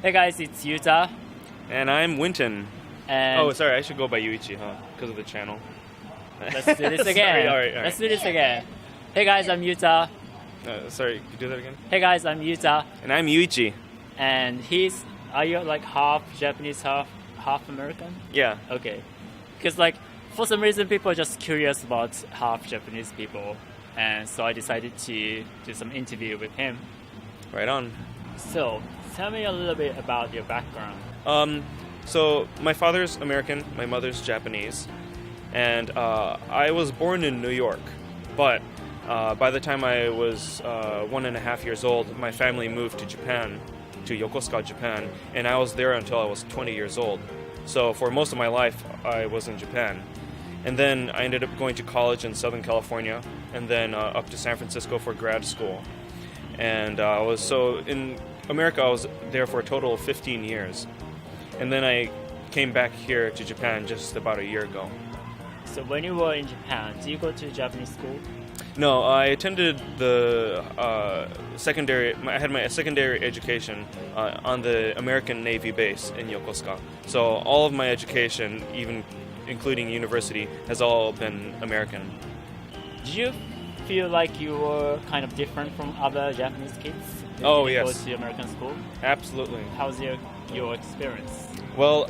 Hey guys, it's Yuta, And I'm Winton. and Oh, sorry, I should go by Yuichi, huh? Because of the channel. let's do this Sorry, again. all right. Let's do this again. Hey guys, I'm Yuta. Sorry, could you do that again? Hey guys, I'm Yuta, And I'm Yuichi. and are you like half Japanese, half American? Yeah. Okay, because like for some reason people are just curious about half Japanese people, and so I decided to do some interview with him. Right on. So tell me a little bit about your background. So my father's American, my mother's Japanese, and I was born in New York, but by the time I was 1.5 years old, my family moved to Japan, to Yokosuka, Japan, and I was there until I was 20 years old. So for most of my life, I was in Japan. And then I ended up going to college in Southern California, and then up to San Francisco for grad school. And in America, I was there for a total of 15 years. And then I came back here to Japan just about a year ago. So when you were in Japan, do you go to Japanese school? No, I attended the secondary. I had my secondary education on the American Navy base in Yokosuka. So all of my education, even including university, has all been American. Do you feel like you were kind of different from other Japanese kids? Oh, when you yes. Go to American school? Absolutely. How's your experience? Well,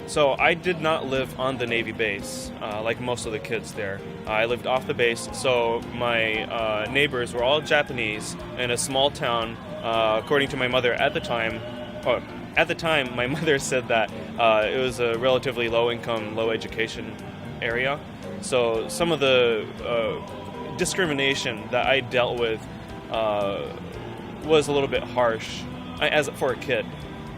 so I did not live on the Navy base like most of the kids there. I lived off the base, so my neighbors were all Japanese in a small town. According to my mother at the time, my mother said that it was a relatively low-income, low-education area. So some of the discrimination that I dealt with was a little bit harsh for a kid.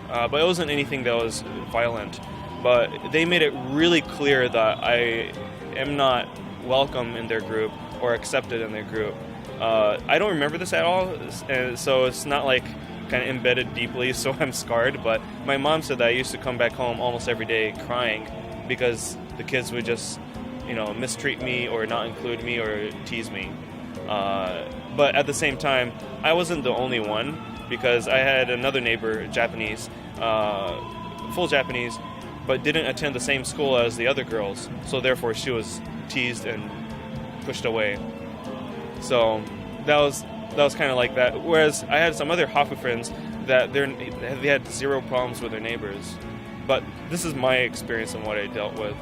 But it wasn't anything that was violent. But they made it really clear that I am not welcome in their group or accepted in their group. I don't remember this at all, and so it's not like kind of embedded deeply, so I'm scarred. But my mom said that I used to come back home almost every day crying because the kids would just, mistreat me or not include me or tease me. But at the same time, I wasn't the only one, because I had another neighbor, Japanese, full Japanese, but didn't attend the same school as the other girls, so therefore she was teased and pushed away. So that was kind of like that. Whereas I had some other Hafu friends that they had zero problems with their neighbors. But this is my experience and what I dealt with.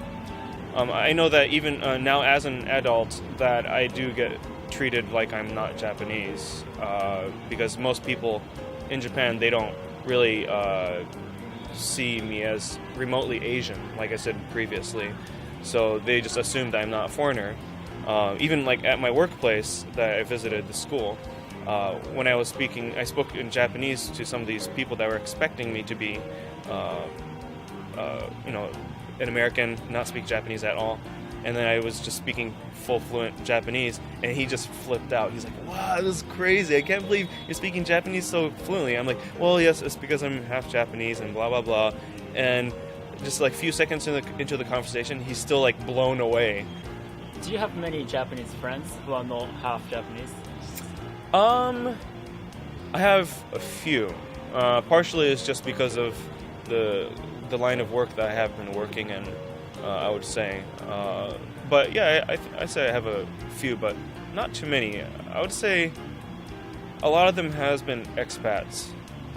I know that even now as an adult that I do get treated like I'm not Japanese, because most people in Japan, they don't really see me as remotely Asian, like I said previously. So they just assume that I'm not a foreigner. Even like at my workplace that I visited, the school, when I spoke in Japanese to some of these people that were expecting me to be, an American, not speak Japanese at all. And then I was just speaking full fluent Japanese, and he just flipped out. He's like, "Wow, this is crazy! I can't believe you're speaking Japanese so fluently." I'm like, "Well, yes, it's because I'm half Japanese and blah blah blah." And just like a few seconds into the conversation, he's still like blown away. Do you have many Japanese friends who are not half Japanese? I have a few. Partially it's just because of the line of work that I have been working in. I would say, but yeah, I say I have a few, but not too many. I would say a lot of them has been expats.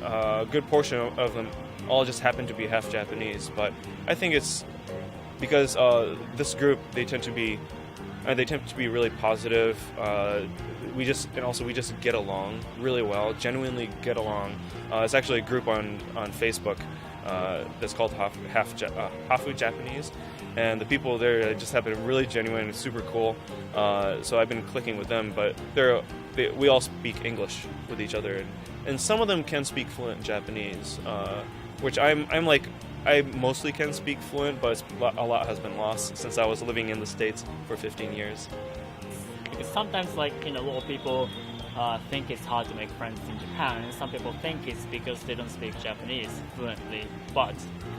A good portion of them all just happen to be half Japanese, but I think it's because this group they tend to be really positive. We just get along really well, genuinely get along. It's actually a group on Facebook that's called Hafu Japanese, and the people there just have been really genuine and super cool. So I've been clicking with them, but we all speak English with each other, and some of them can speak fluent Japanese, which I'm like, I mostly can speak fluent, but a lot has been lost since I was living in the States for 15 years. Because sometimes, like, a lot of people think it's hard to make friends in Japan, and some people think it's because they don't speak Japanese fluently. But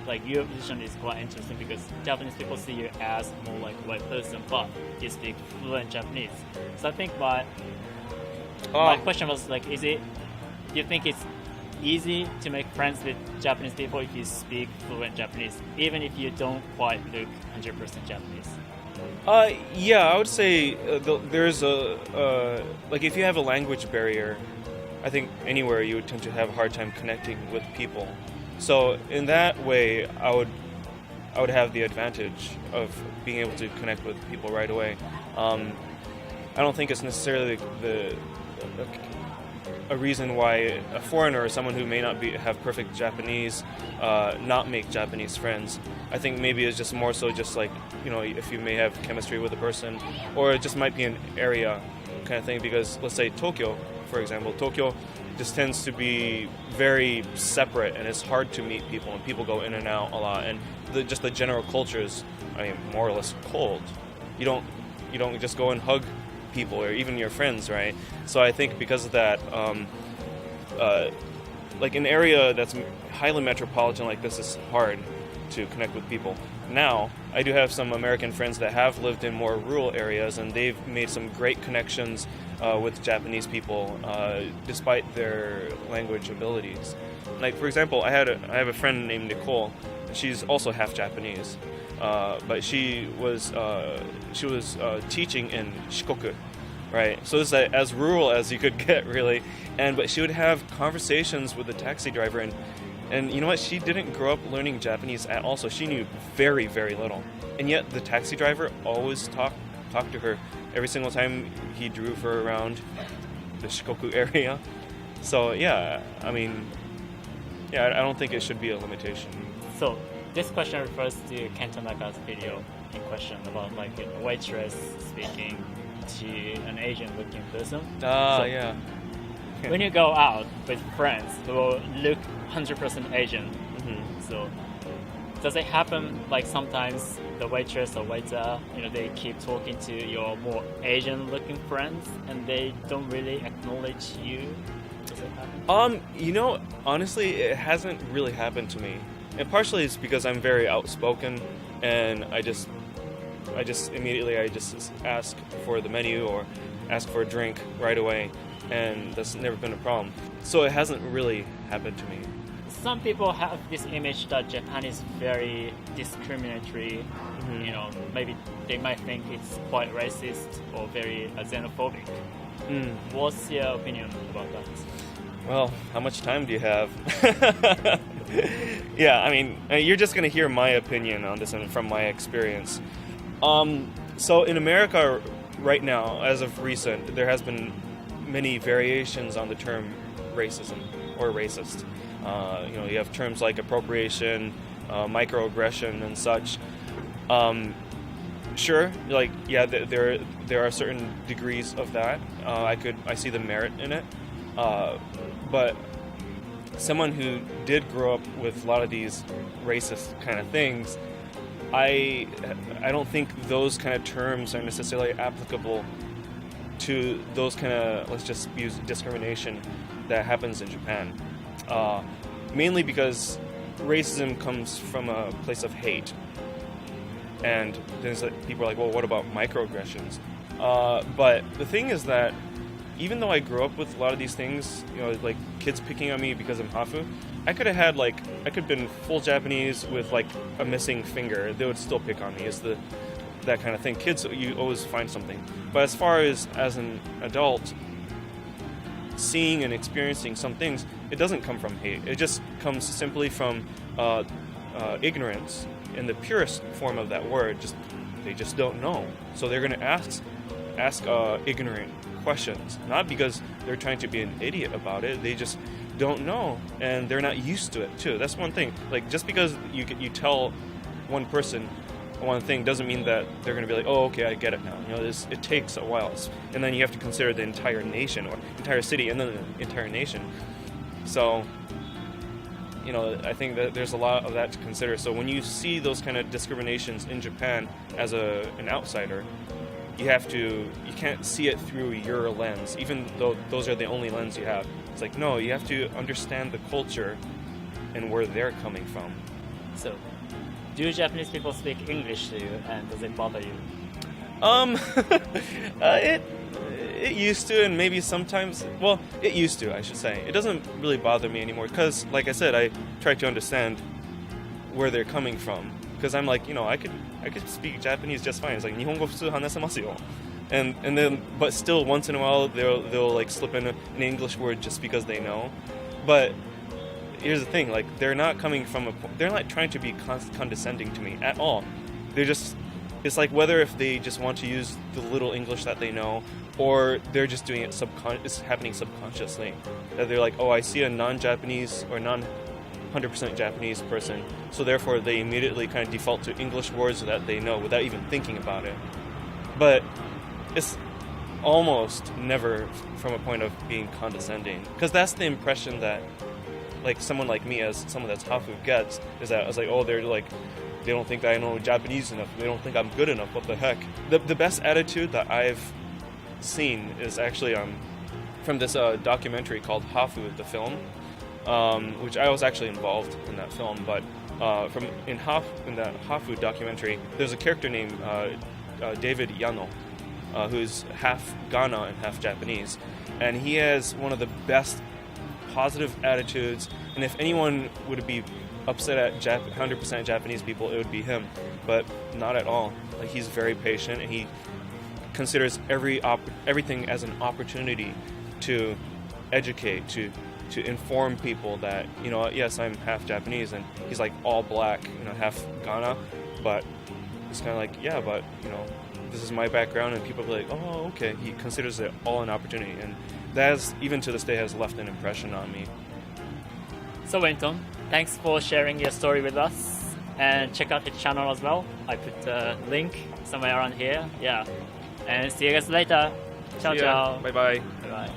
like your position is quite interesting because Japanese people see you as more like a white person, but you speak fluent Japanese. So I think my question was like, do you think easy to make friends with Japanese people if you speak fluent Japanese, even if you don't quite look 100% Japanese? Yeah, I would say there's like if you have a language barrier, I think anywhere you would tend to have a hard time connecting with people. So in that way, I would have the advantage of being able to connect with people right away. I don't think it's necessarily a reason why a foreigner or someone who may not have perfect Japanese not make Japanese friends. I think maybe it's just more so just like, if you may have chemistry with a person, or it just might be an area kind of thing, because let's say Tokyo, for example, Tokyo just tends to be very separate and it's hard to meet people and people go in and out a lot, and just the general culture is, more or less cold. You don't just go and hug people or even your friends, right? So I think because of that, like an area that's highly metropolitan like this is hard to connect with people. Now, I do have some American friends that have lived in more rural areas, and they've made some great connections with Japanese people, despite their language abilities. Like, for example, I have a friend named Nicole. She's also half Japanese, but she was teaching in Shikoku, right? So it's as rural as you could get, really. But she would have conversations with the taxi driver, and you know what? She didn't grow up learning Japanese at all, so she knew very, very little. And yet the taxi driver always talked to her every single time he drove her around the Shikoku area. So yeah, I don't think it should be a limitation. So this question refers to Kento Naka's video in question about like a waitress speaking to an Asian-looking person. Yeah. When you go out with friends who look 100% Asian, so does it happen like sometimes the waitress or waiter, they keep talking to your more Asian-looking friends and they don't really acknowledge you? Does it happen? Honestly, it hasn't really happened to me. And partially it's because I'm very outspoken, and I just immediately ask for the menu or ask for a drink right away, and that's never been a problem. So it hasn't really happened to me. Some people have this image that Japan is very discriminatory. Maybe they might think it's quite racist or very xenophobic. What's your opinion about that? Well, how much time do you have? Yeah, you're just going to hear my opinion on this and from my experience. So in America right now, as of recent, there has been many variations on the term racism or racist. You have terms like appropriation, microaggression, and such. Sure, there are certain degrees of that. I see the merit in it. But someone who did grow up with a lot of these racist kind of things, I don't think those kind of terms are necessarily applicable to those kind of, let's just use discrimination that happens in Japan. Mainly because racism comes from a place of hate. And there's people are like, well, what about microaggressions? But the thing is that even though I grew up with a lot of these things, like kids picking on me because I'm Hafu, I could have been full Japanese with like a missing finger. They would still pick on me. It's that kind of thing. Kids, you always find something. But as far as an adult, seeing and experiencing some things, it doesn't come from hate. It just comes simply from ignorance in the purest form of that word. They just don't know. So they're going to ask ignorant questions, not because they're trying to be an idiot about it. They just don't know, and they're not used to it too. That's one thing. Like, just because you tell one person one thing doesn't mean that they're going to be like, oh, okay, I get it now. It takes a while, and then you have to consider the entire nation or entire city, and then the entire nation. So, I think that there's a lot of that to consider. So when you see those kind of discriminations in Japan as an outsider, you can't see it through your lens, even though those are the only lens you have. It's like, no, you have to understand the culture and where they're coming from. So, do Japanese people it used to, and maybe sometimes, well, it used to, I should say. It doesn't really bother me anymore because, like I said, I try to understand where they're coming from. Because I'm like, I could speak Japanese just fine. It's like, 日本語普通話せますよ. And then, but still, once in a while, they'll like slip in an English word just because they know. But here's the thing, like, they're not coming from they're not trying to be condescending to me at all. They're just, it's like whether if they just want to use the little English that they know, or they're just doing it it's happening subconsciously. That they're like, oh, I see a non-Japanese or 100% Japanese person, so therefore they immediately kind of default to English words that they know without even thinking about it. But it's almost never from a point of being condescending, because that's the impression that, like, someone like me, as someone that's hafu, gets, is that I was like, oh, they're like, they don't think I know Japanese enough, they don't think I'm good enough, what the heck. The best attitude that I've seen is actually from this documentary called Hafu, the film, which I was actually involved in that film, but in that Hafu documentary, there's a character named David Yano, who's half Ghana and half Japanese, and he has one of the best positive attitudes, and if anyone would be upset at 100% Japanese people, it would be him, but not at all. Like, he's very patient, and he considers everything as an opportunity to educate, to inform people that, yes, I'm half Japanese, and he's like all black, half Ghana, but it's kind of like, yeah, but this is my background, and people be like, oh, okay. He considers it all an opportunity, and that has, even to this day, has left an impression on me. So Winton, thanks for sharing your story with us, and check out his channel as well. I put a link somewhere around here. Yeah, and see you guys later. Ciao, ciao. Bye bye. Bye bye.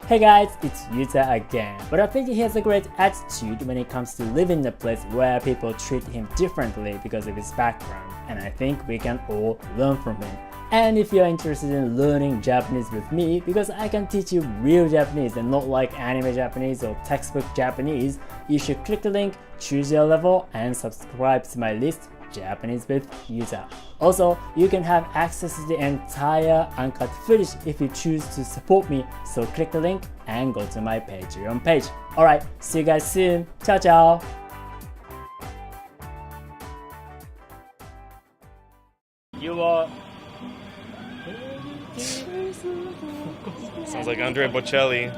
Hey guys, it's Yuta again. But I think he has a great attitude when it comes to living in a place where people treat him differently because of his background, and I think we can all learn from him. And if you're interested in learning Japanese with me, because I can teach you real Japanese and not like anime Japanese or textbook Japanese, you should click the link, choose your level, and subscribe to my list, Japanese with Yuta. Also, you can have access to the entire uncut footage if you choose to support me, so click the link and go to my Patreon page. Alright, see you guys soon. Ciao ciao! You are... Sounds like Andrea Bocelli.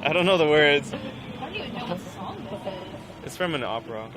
I don't know the words. I don't even know what song this is. It's from an opera.